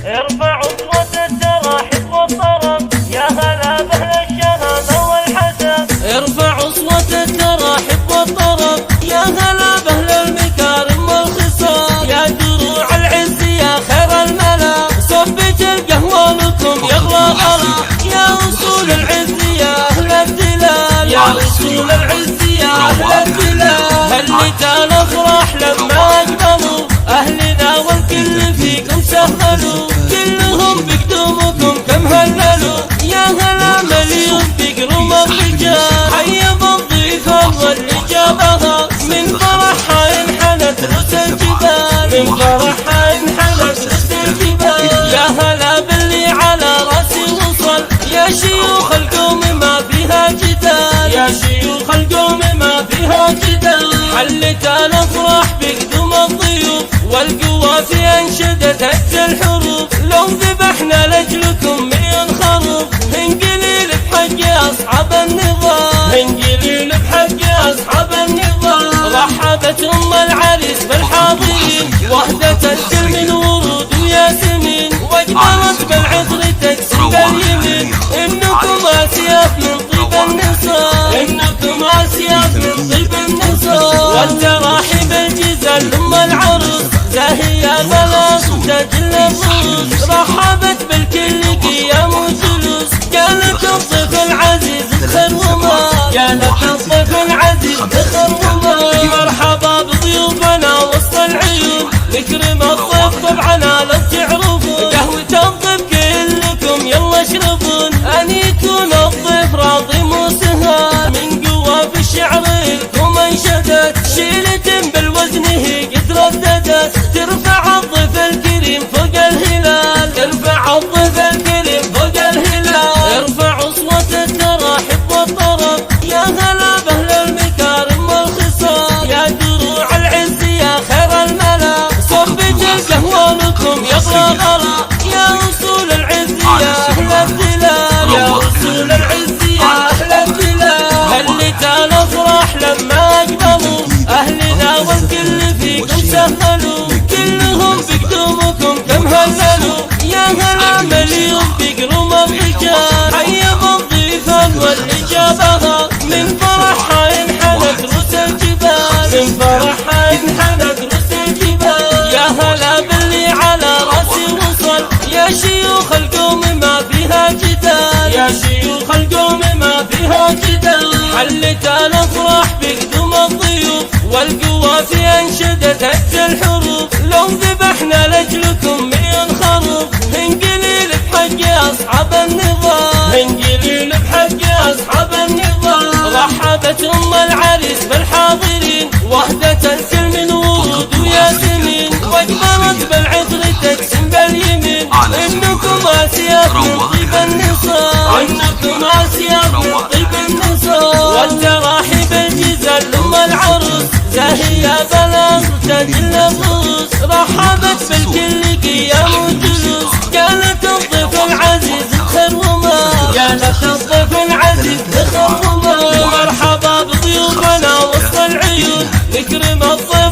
ارفعوا اصوات التراحيب والطرب، يا هلا باهل الشهامة والحسب. ارفعوا اصوات التراحيب والطرب، يا هلا باهل المكارم والخصاب. يا دروع العز يا خير الملا، صبت القهوة لكم يغلى غلا. يا اصول العز يا اهل الدلال، يا اصول العز يا اهل الدلال. هلتا الافراح لما اقبلوا اهلنا والكل فيكم سهلوا، كلهم بقدومكم كم هللوا. يا هلا مليون بقرم الرجال، حيب الضيفة واللي جابها، من فرحها انحنت رؤوس الجبال، من فرحها انحنت رؤوس الجبال. يا هلا باللي على راسي وصل، يا شيوخ القوم ما فيها جدال، يا شيوخ القوم ما فيها جدال. حلت الافراح بقدوم الضيوف، والقوافي انشدت هز الحروف. لو ذبحنا لاجلكم مليون خروف، انقليل بحق اصحاب النظام، انقليل بحق اصحاب النظام. رحبت ام العريس بالحاضرين، وهدت الكل من ورود وياسمين، واقبلت بالعطر تقسم باليمين. انكم اسياف من طيب النساء، انكم اسياف من طيب النساء. والتراحيب الجزل ام العروس، زاهية بلاغ تجل الرؤوس. رحبت بالكل قيام وجلوس، قالت الضيف العزيز بخير وما، قالت الضيف العزيز بخير وما. مرحبا بضيوفنا وسط العيون، نكرم الضيف طبعا لو تعرفون. قهوة الضيف كلكم يلا اشربون، ان يكون الضيف راضي مو سهال. من قوة في الشعر لكم انشدت، شيلة بالوزن هي قد رددت. ترفع الضيف الكريم فوق الهلال، ترفع الضيف الكريم فوق الهلال. ارفعوا اصوات التراحيب والطرب، يا هلا باهل المكارم والخصاب. يا دروع العز يا خير الملا، صبت القهوة لكم يغلى غلا. يا اصول العز يا اهل الدلال، يا اصول العز يا اهل الدلال. هلت الافراح لما اقبلوا اهلنا والكل فيكم سهلوا، كلهم بقدومكم كم هللوا. يا هلا مليون بقرم الرجال، حيب الضيفة واللي جابها، من فرحها انحنت رؤوس الجبال، من فرحها انحنت رؤوس الجبال. يا هلا باللي على راسي وصل، يا شيوخ القوم ما فيها جدال، يا شيوخ القوم ما فيها جدال. حلت الافراح بقدوم الضيوف، والقوافي انشدت هز الحروف. لو ذبحنا لاجلكم مليون خروف، انقليل بحق اصحاب النظام، انقليل بحق اصحاب النظام. رحبت ام العريس بالحاضرين، وهدت الكل من ورود وياسمين، واقبلت بالعطر تقسم باليمين. انكم اسياف من طيب النساء، انكم اسياف من طيب النساء. والتراحيب الجزل ام العروس، زاهية بلاغ تجل الرؤوس. رحبت بالكل قيام وجلوس، قالت الضيف العزيز بخير وما، قالت الضيف العزيز بخير وما. مرحبا بضيوفنا وسط العيون، نكرم الضيف